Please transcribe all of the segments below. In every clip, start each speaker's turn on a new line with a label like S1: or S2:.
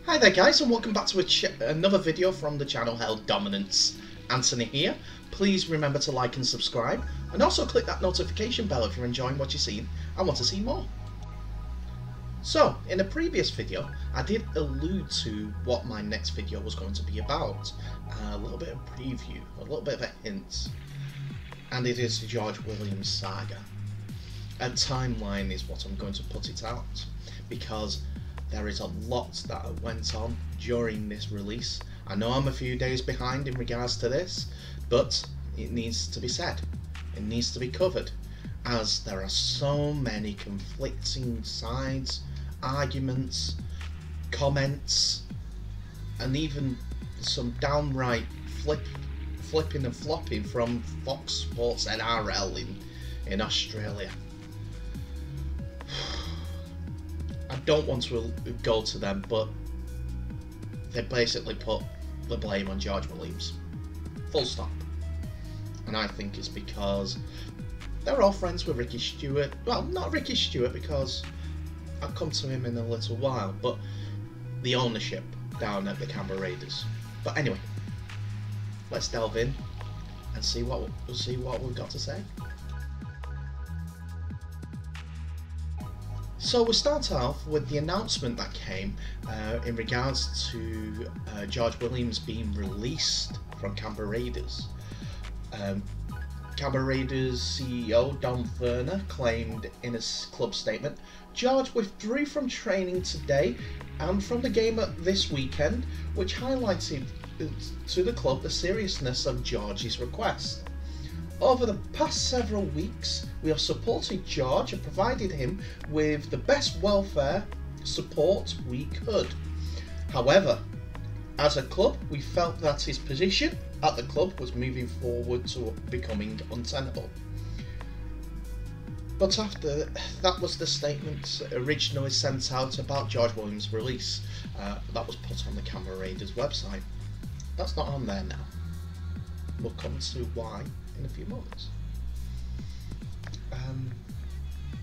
S1: Hi there guys, and welcome back to another video from the channel Held Dominance. Anthony here. Please remember to like and subscribe, and also click that notification bell if you're enjoying what you're seeing and want to see more. So, in a previous video, I did allude to what my next video was going to be about. A little bit of preview, a little bit of a hint. And it is the George Williams saga. A timeline is what I'm going to put it out, because there is a lot that went on during this release. I know I'm a few days behind in regards to this, but it needs to be said. It needs to be covered, as there are so many conflicting sides, arguments, comments, and even some downright flipping and flopping from Fox Sports NRL in Australia. I don't want to go to them, but they basically put the blame on George Williams. Full stop. And I think it's because they're all friends with Ricky Stewart. Well, not Ricky Stewart, because I'll come to him in a little while, but the ownership down at the Canberra Raiders. But anyway, let's delve in and see what we've got to say. So we start off with the announcement that came in regards to George Williams being released from Canberra Raiders. Canberra Raiders CEO Don Furner claimed in a club statement, "George withdrew from training today and from the game this weekend, which highlighted to the club the seriousness of George's request. Over the past several weeks, we have supported George and provided him with the best welfare support we could. However, as a club, we felt that his position at the club was moving forward to becoming untenable." But after that was the statement originally sent out about George Williams' release. That was put on the Canberra Raiders website. That's not on there now. We'll come to why in a few moments.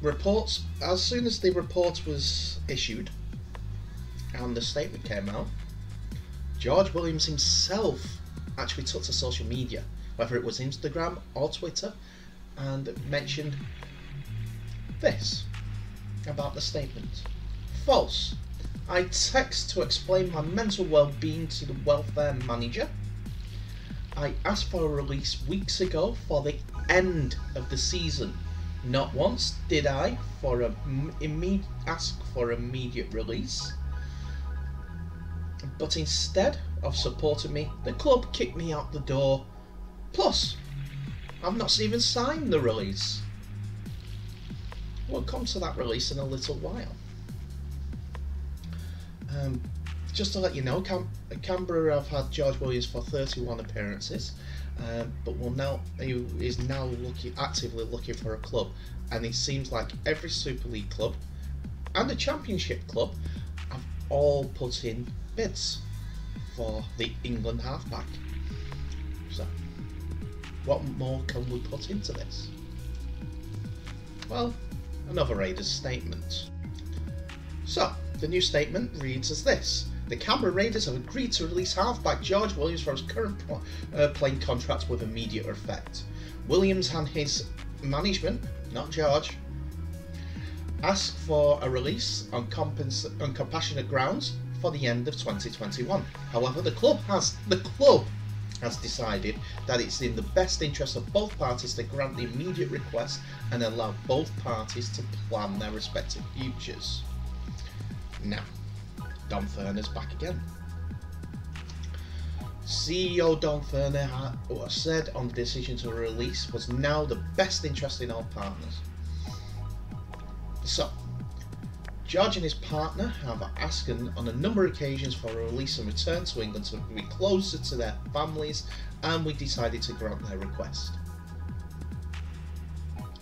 S1: Reports, as soon as the report was issued and the statement came out, George Williams himself actually took to social media, whether it was Instagram or Twitter, and mentioned this about the statement. "False. I text to explain my mental well-being to the welfare manager. I asked for a release weeks ago for the end of the season. Not once did I ask for immediate release. But instead of supporting me, the club kicked me out the door. Plus, I've not even signed the release." We'll come to that release in a little while. Just to let you know, Canberra have had George Williams for 31 appearances, but he is now actively looking for a club, and it seems like every Super League club and the Championship club have all put in bids for the England halfback. So, what more can we put into this? Well, another Raiders statement. So, the new statement reads as this: "The Canberra Raiders have agreed to release halfback George Williams from his current playing contract with immediate effect. Williams and his management, not George, asked for a release on compassionate grounds for the end of 2021. However, the club has decided that it's in the best interest of both parties to grant the immediate request and allow both parties to plan their respective futures." Now, Don Furner's back again. CEO Don Furner said on the decision to release was now the best interest in all partners. So, George and his partner have asked on a number of occasions for a release and return to England to be closer to their families, and we decided to grant their request.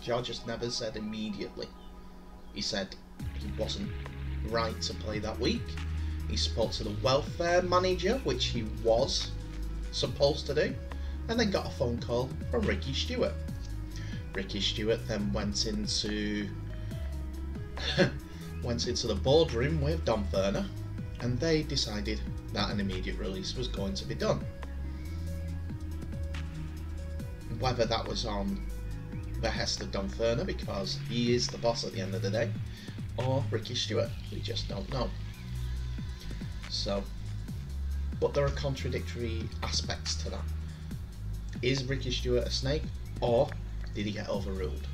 S1: George has never said immediately. He said he wasn't right to play that week. He spoke to the welfare manager, which he was supposed to do, and then got a phone call from Ricky Stewart. Ricky Stewart then went into the boardroom with Don Furner and they decided that an immediate release was going to be done. Whether that was on behest of Don Ferner, because he is the boss at the end of the day, or Ricky Stewart, we just don't know. So, but there are contradictory aspects to that. Is Ricky Stewart a snake, or did he get overruled?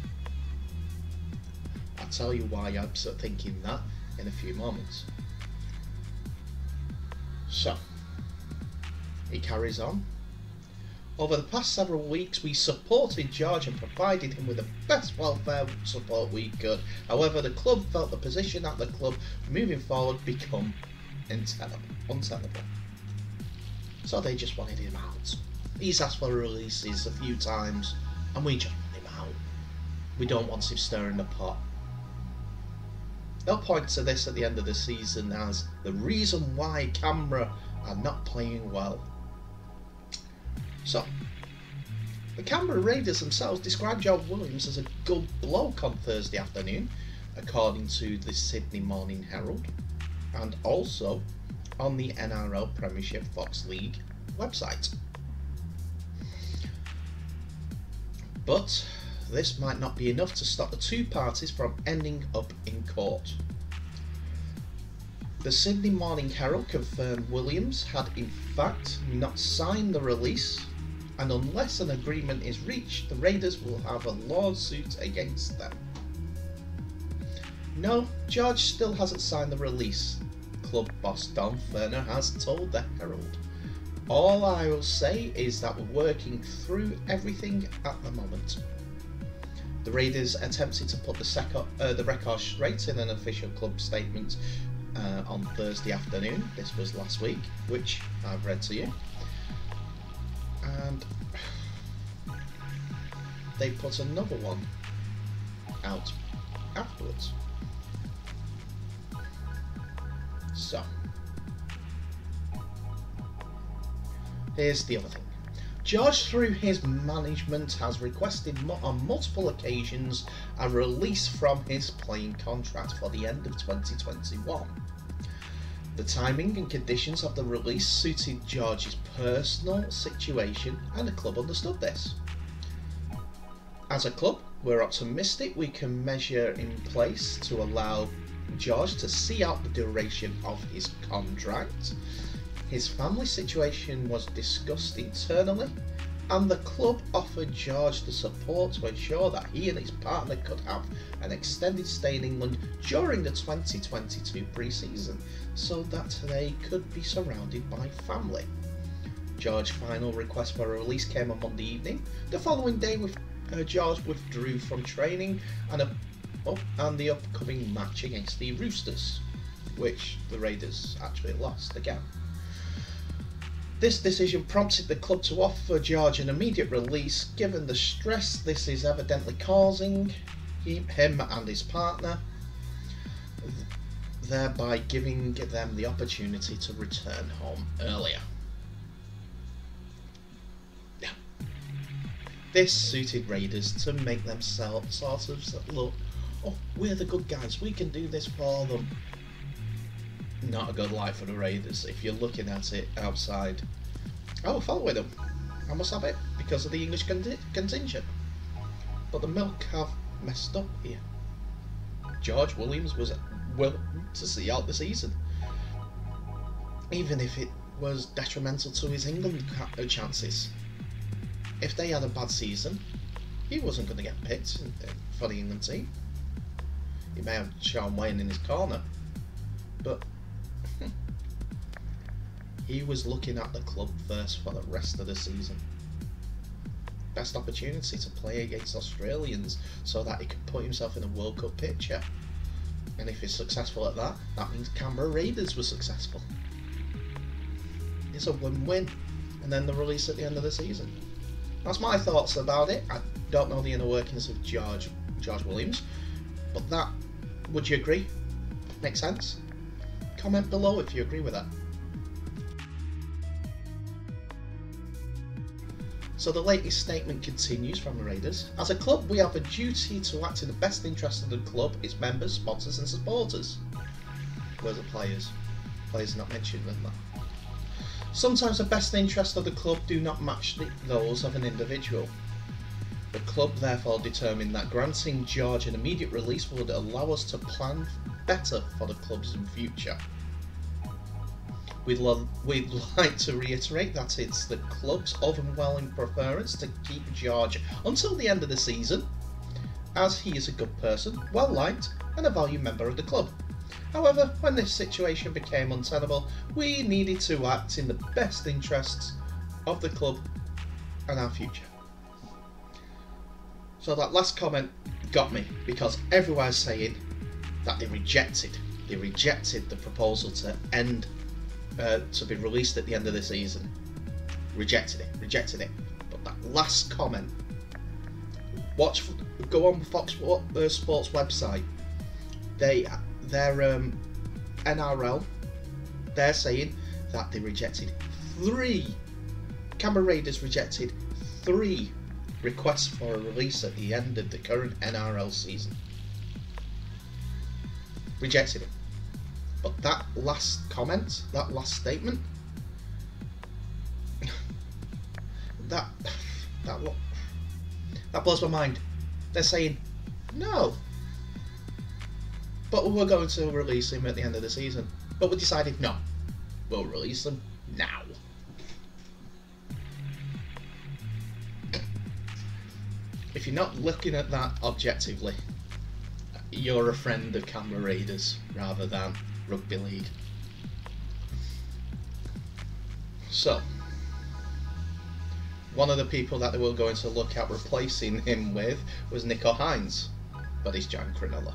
S1: I'll tell you why I'm thinking that in a few moments. So, he carries on. Over the past several weeks, we supported George and provided him with the best welfare support we could. However, the club felt the position at the club moving forward become untenable. So they just wanted him out. He's asked for releases a few times, and we just want him out. We don't want him stirring the pot. They'll point to this at the end of the season as the reason why Canberra are not playing well. So, the Canberra Raiders themselves described George Williams as a good bloke on Thursday afternoon, according to the Sydney Morning Herald, and also on the NRL Premiership Fox League website. But this might not be enough to stop the two parties from ending up in court. The Sydney Morning Herald confirmed Williams had in fact not signed the release, and unless an agreement is reached, the Raiders will have a lawsuit against them. No, George still hasn't signed the release, club boss Don Ferner has told the Herald. All I will say is that we're working through everything at the moment. The Raiders attempted to put the record straight in an official club statement on Thursday afternoon. This was last week, which I've read to you. And they put another one out afterwards. So, here's the other thing. George, through his management, has requested on multiple occasions a release from his playing contract for the end of 2021. The timing and conditions of the release suited George's personal situation, and the club understood this. As a club, we're optimistic we can measure in place to allow George to see out the duration of his contract. His family situation was discussed internally, and the club offered George the support to ensure that he and his partner could have an extended stay in England during the 2022 pre-season, so that they could be surrounded by family. George's final request for a release came on Monday evening. The following day, George withdrew from training and the upcoming match against the Roosters, which the Raiders actually lost again. This decision prompted the club to offer George an immediate release, given the stress this is evidently causing him and his partner, thereby giving them the opportunity to return home earlier. Yeah. This suited Raiders to make themselves sort of look, oh, we're the good guys, we can do this for them. Not a good life for the Raiders if you're looking at it outside. Oh, following them. I must have it because of the English contingent. But the Milk have messed up here. George Williams was willing to see out the season, even if it was detrimental to his England chances. If they had a bad season, he wasn't going to get picked for the England team. He may have Sean Wayne in his corner, but he was looking at the club first for the rest of the season. Best opportunity to play against Australians so that he could put himself in a World Cup picture. And if he's successful at that, that means Canberra Raiders were successful. It's a win-win. And then the release at the end of the season. That's my thoughts about it. I don't know the inner workings of George Williams, but that, would you agree? Makes sense? Comment below if you agree with that. So the latest statement continues from the Raiders. As a club, we have a duty to act in the best interest of the club, its members, sponsors and supporters. Where's the players? players not mentioned in that. Sometimes the best interests of the club do not match those of an individual. The club therefore determined that granting George an immediate release would allow us to plan better for the club's future. We'd like to reiterate that it's the club's overwhelming preference to keep George until the end of the season, as he is a good person, well liked, and a valued member of the club. However, when this situation became untenable, we needed to act in the best interests of the club and our future. So that last comment got me, because everyone's saying that they rejected the proposal to end to be released at the end of the season. Rejected it. But that last comment, go on Fox Sports website. Their NRL, they're saying that they rejected 3. Canberra Raiders rejected 3 requests for a release at the end of the current NRL season. Rejected it. But that last comment, that last statement, that blows my mind. They're saying no, but we're going to release him at the end of the season. But we decided no, we'll release him now. If you're not looking at that objectively, you're a friend of Canberra Raiders rather than rugby league. So, one of the people that they were going to look at replacing him with was Nico Hines, but it's Jan Cronulla.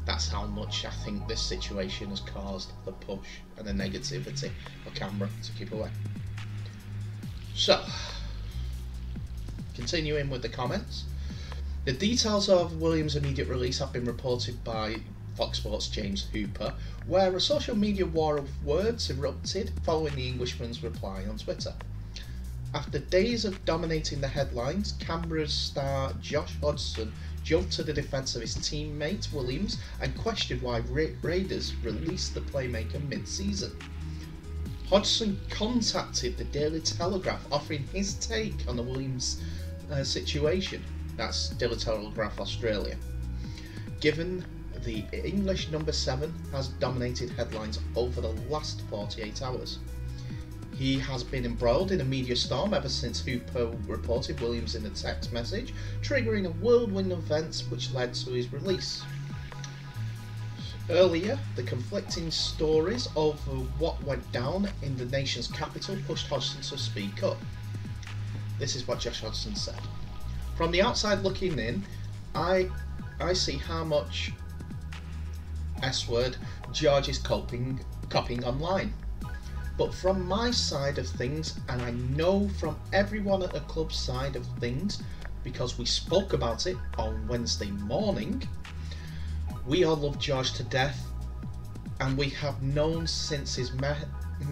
S1: That's how much I think this situation has caused the push and the negativity for Canberra to keep away. So, continuing with the comments. The details of Williams' immediate release have been reported by Fox Sports' James Hooper, where a social media war of words erupted following the Englishman's reply on Twitter. After days of dominating the headlines, Canberra's star Josh Hudson jumped to the defence of his teammate Williams and questioned why Raiders released the playmaker mid-season. Hudson contacted the Daily Telegraph offering his take on the Williams situation. That's Daily Telegraph Australia. Given the English number 7 has dominated headlines over the last 48 hours. He has been embroiled in a media storm ever since Hooper reported Williams in a text message, triggering a whirlwind of events which led to his release. Earlier, the conflicting stories of what went down in the nation's capital pushed Hudson to speak up. This is what Josh Hudson said. From the outside looking in, I see how much S-word George is copying online. But from my side of things, and I know from everyone at the club's side of things, because we spoke about it on Wednesday morning, we all love George to death, and we have known since his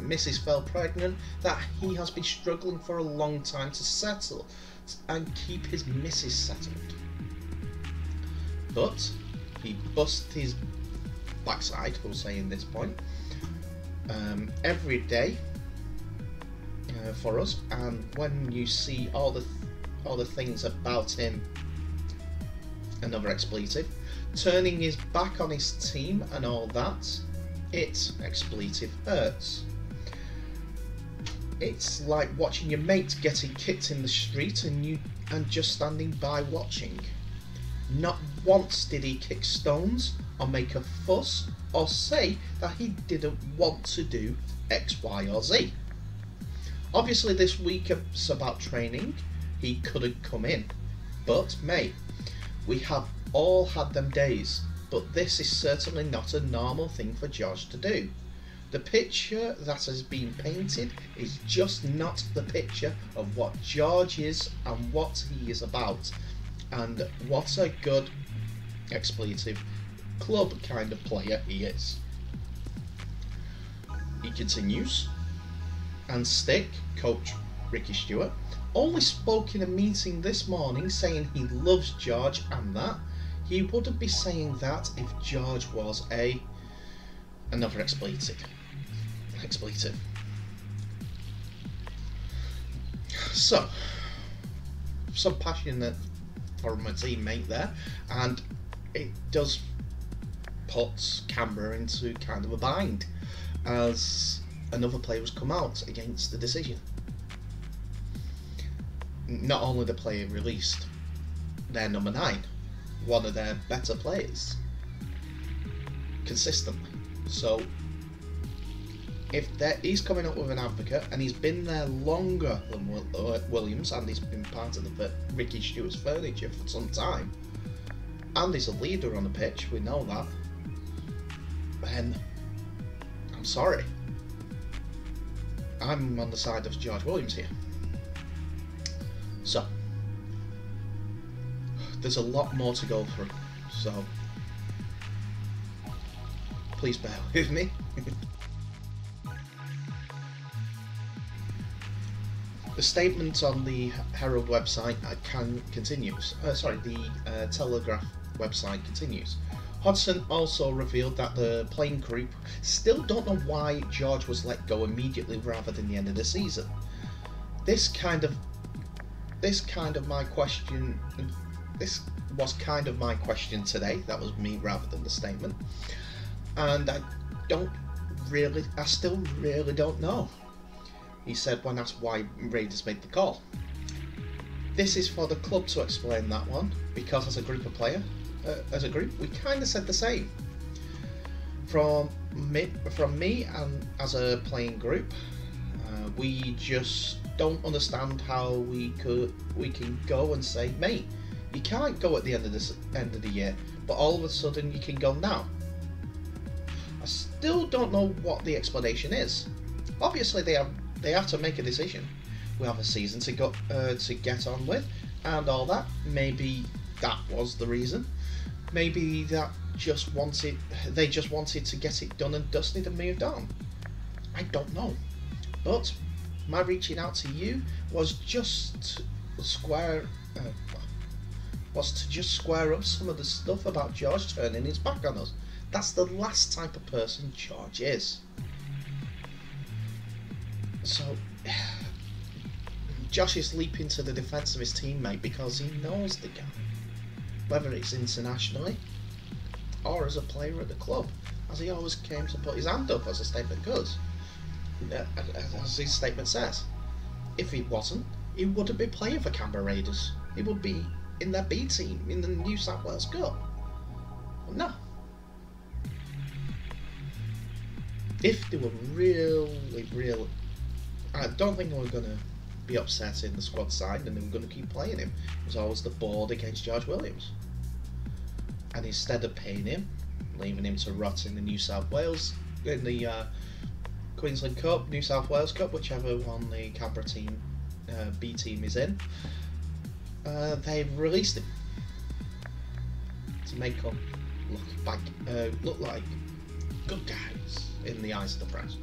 S1: missus fell pregnant that he has been struggling for a long time to settle and keep his missus settled. But he bust his backside, we'll say in this point, every day for us, and when you see all the things about him, another expletive, turning his back on his team and all that, it expletive hurts. It's like watching your mate getting kicked in the street and just standing by watching. Not once did he kick stones or make a fuss or say that he didn't want to do X, Y or Z. Obviously this week it's about training, he couldn't come in, but mate, we have all had them days, but this is certainly not a normal thing for George to do. The picture that has been painted is just not the picture of what George is and what he is about, and what a good expletive club kind of player he is. He continues, and Stick, coach Ricky Stewart, only spoke in a meeting this morning saying he loves George and that he wouldn't be saying that if George was a Another expletive. So, some passion from my teammate there, and it does put Canberra into kind of a bind, as another player has come out against the decision. Not only the player released their number 9, one of their better players, consistently. So if he's coming up with an advocate, and he's been there longer than Williams, and he's been part of the Ricky Stewart's furniture for some time, and he's a leader on the pitch, we know that, then I'm sorry, I'm on the side of George Williams here. So there's a lot more to go through, so please bear with me. The statement on the Herald website continues. The Telegraph website continues. Hudson also revealed that the playing group still don't know why George was let go immediately rather than the end of the season. This was kind of my question today. That was me rather than the statement. And I still really don't know. He said when asked why Raiders made the call. This is for the club to explain that one, because as a group we kind of said the same. From me and as a playing group, we just don't understand how we can go and say, mate, you can't go at the end of the year, but all of a sudden you can go now. I still don't know what the explanation is. Obviously they have to make a decision. We have a season to get on with and all that. Maybe that was the reason. Maybe they just wanted to get it done and dusted and moved on. I don't know. But my reaching out to you was just to square up some of the stuff about George turning his back on us. That's the last type of person George is. So Josh is leaping to the defence of his teammate because he knows the guy, whether it's internationally or as a player at the club, as he always came to put his hand up, as a statement goes. As his statement says, if he wasn't, he wouldn't be playing for Canberra Raiders. He would be in their B team in the New South Wales Cup. No. If they were really, I don't think they were going to be upset in the squad side and they were going to keep playing him. It was always the board against George Williams. And instead of paying him, leaving him to rot in the New South Wales, in the Queensland Cup, New South Wales Cup, whichever one the Canberra team, B team is in, they've released him to make them look like good guys in the eyes of the press.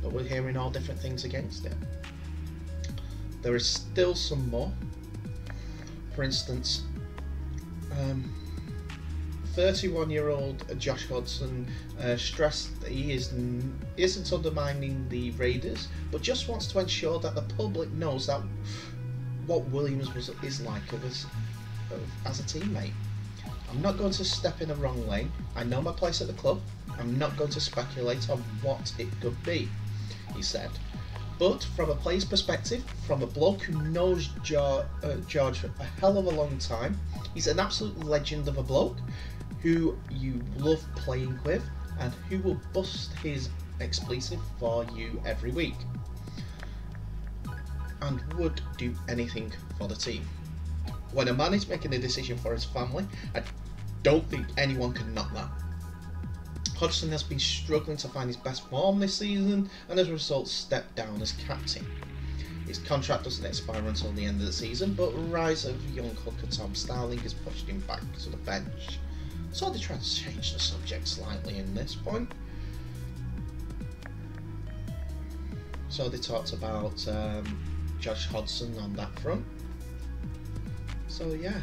S1: But we're hearing all different things against it. There is still some more. For instance, 31-year-old Josh Hudson stressed that he isn't undermining the Raiders, but just wants to ensure that the public knows that what Williams is like as a teammate. I'm not going to step in the wrong lane. I know my place at the club. I'm not going to speculate on what it could be, he said. But from a player's perspective, from a bloke who knows George for a hell of a long time, he's an absolute legend of a bloke who you love playing with and who will bust his expletive for you every week and would do anything for the team. When a man is making a decision for his family, I don't think anyone can knock that. Hudson has been struggling to find his best form this season and as a result stepped down as captain. His contract doesn't expire until the end of the season, but rise of young hooker Tom Starling has pushed him back to the bench. So they tried to change the subject slightly in this point. So they talked about Josh Hudson on that front. So yeah.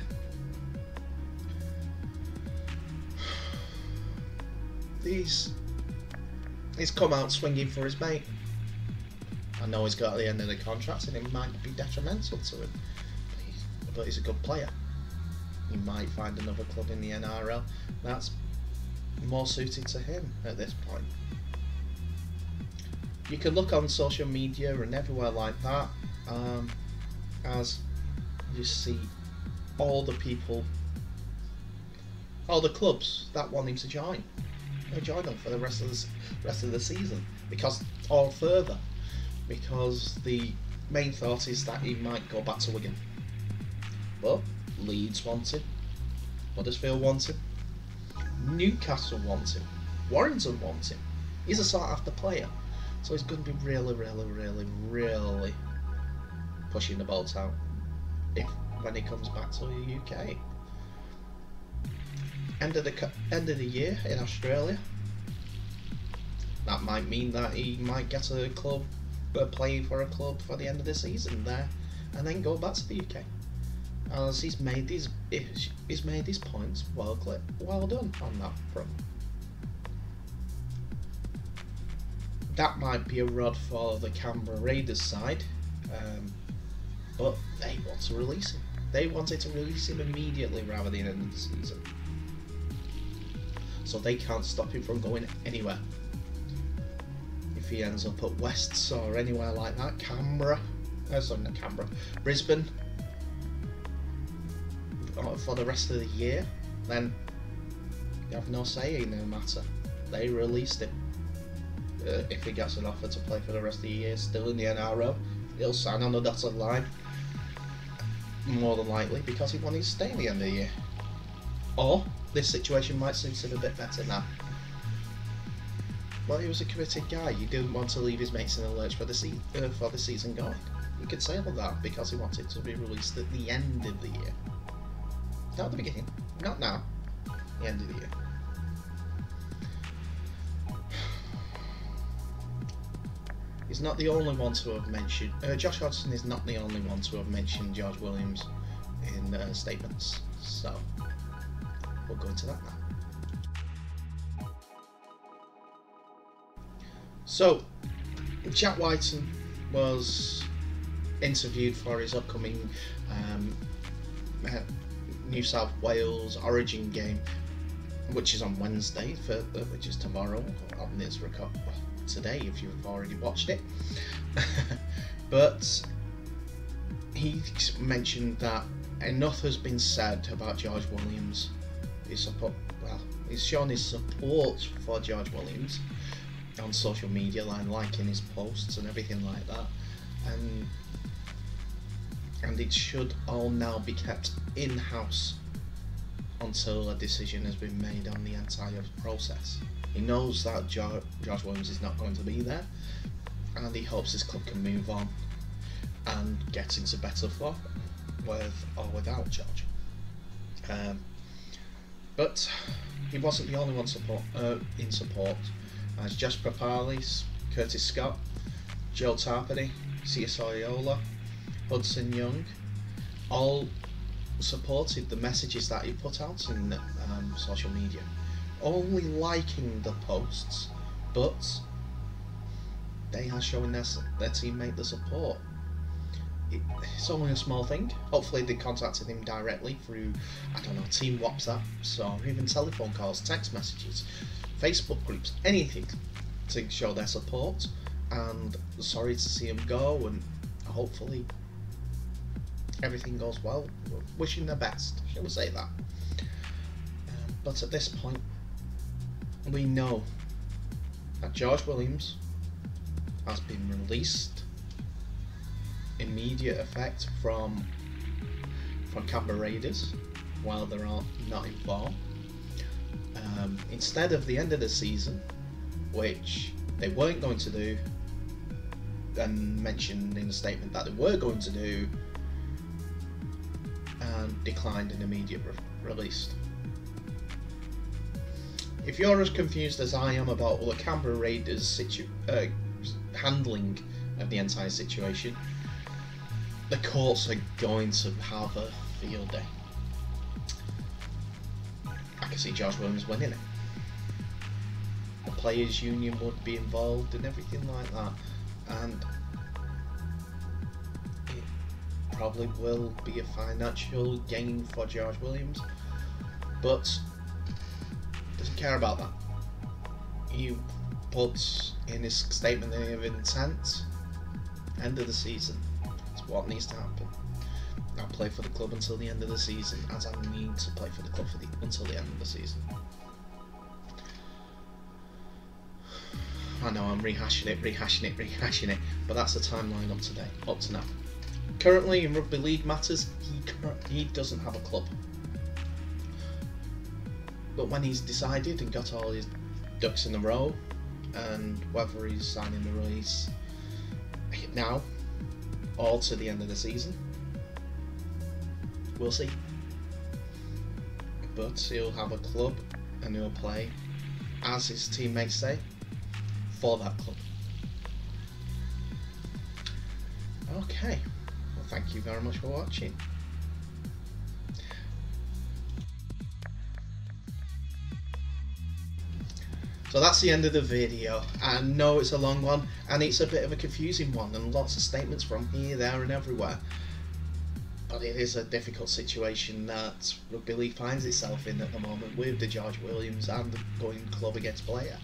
S1: he's come out swinging for his mate. I know he's got at the end of the contract and it might be detrimental to him, but he's a good player. He might find another club in the NRL that's more suited to him at this point. You can look on social media and everywhere like that, as you see all the people, all the clubs that want him to join. They'll join them for the rest of the season, because the main thought is that he might go back to Wigan. But Leeds want him, Huddersfield want him, Newcastle want him, Warrington want him. He's a sought after player, so he's going to be really pushing the boat out when he comes back to the UK. End of the year in Australia. That might mean that he might get a club, playing for a club for the end of the season there, and then go back to the UK. As he's made his points well done on that front. That might be a rod for the Canberra Raiders side, but they want to release him. They wanted to release him immediately rather than end of the season, so they can't stop him from going anywhere. If he ends up at Wests or anywhere like that, Brisbane, for the rest of the year, then you have no say in the matter. They released him. If he gets an offer to play for the rest of the year, still in the NRL, he'll sign on the dotted line, more than likely, because he wanted to stay in the end of the year. Or this situation might suit him a bit better now. Well, he was a committed guy. He didn't want to leave his mates in the lurch for the season going. You could say all that because he wanted to be released at the end of the year. Not at the beginning, not now, the end of the year. He's not the only one to have mentioned, Josh Hudson is not the only one to have mentioned George Williams in statements, so we'll go into that now. So, Jack Whiten was interviewed for his upcoming New South Wales Origin game, which is on Wednesday, which is tomorrow on this record today if you've already watched it. But he mentioned that enough has been said about George Williams. He's shown his support for George Williams on social media, like liking his posts and everything like that, and it should all now be kept in-house until a decision has been made on the entire process. He knows that George Williams is not going to be there, and he hopes his club can move on and get into better form with or without George. But he wasn't the only one in support, as Jess Papalis, Curtis Scott, Joe Tarpany, Siola, Hudson Young, all supported the messages that he put out in social media, only liking the posts, but they are showing their teammate the support. It's only a small thing. Hopefully they contacted him directly through, I don't know, team WhatsApps or even telephone calls, text messages, Facebook groups, anything to show their support, and sorry to see him go, and hopefully everything goes well. Wishing the best, shall we say that. But at this point, we know that George Williams has been released, immediate effect from Canberra Raiders while they're not in form. Instead of the end of the season, which they weren't going to do, and mentioned in the statement that they were going to do, and declined an immediate release. If you're as confused as I am about the Canberra Raiders handling of the entire situation, the courts are going to have a field day. I can see George Williams winning it. players' union would be involved and everything like that, and it probably will be a financial gain for George Williams, but doesn't care about that. He puts in his statement of intent, end of the season. It's what needs to happen. I'll play for the club until the end of the season, as I need to play for the club until the end of the season. I know I'm rehashing it, but that's the timeline up to now. Currently, in rugby league matters, he doesn't have a club. But when he's decided and got all his ducks in a row, and whether he's signing the release now or to the end of the season, we'll see. But he'll have a club and he'll play, as his teammates say, for that club. Okay, well, thank you very much for watching. So that's the end of the video. I know it's a long one and it's a bit of a confusing one and lots of statements from here, there and everywhere. But it is a difficult situation that rugby league finds itself in at the moment with the George Williams and the going club against player.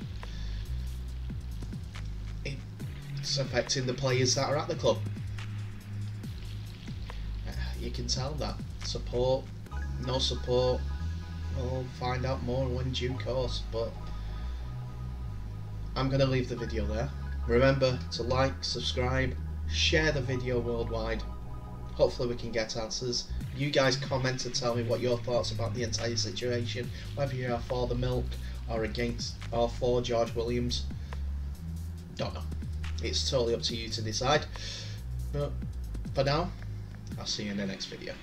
S1: It's affecting the players that are at the club. You can tell that. Support, no support, we'll find out more in due course, but I'm going to leave the video there. Remember to like, subscribe, share the video worldwide. Hopefully we can get answers. You guys comment to tell me what your thoughts about the entire situation, whether you are for the milk or against or for George Williams. Don't know. It's totally up to you to decide. But for now, I'll see you in the next video.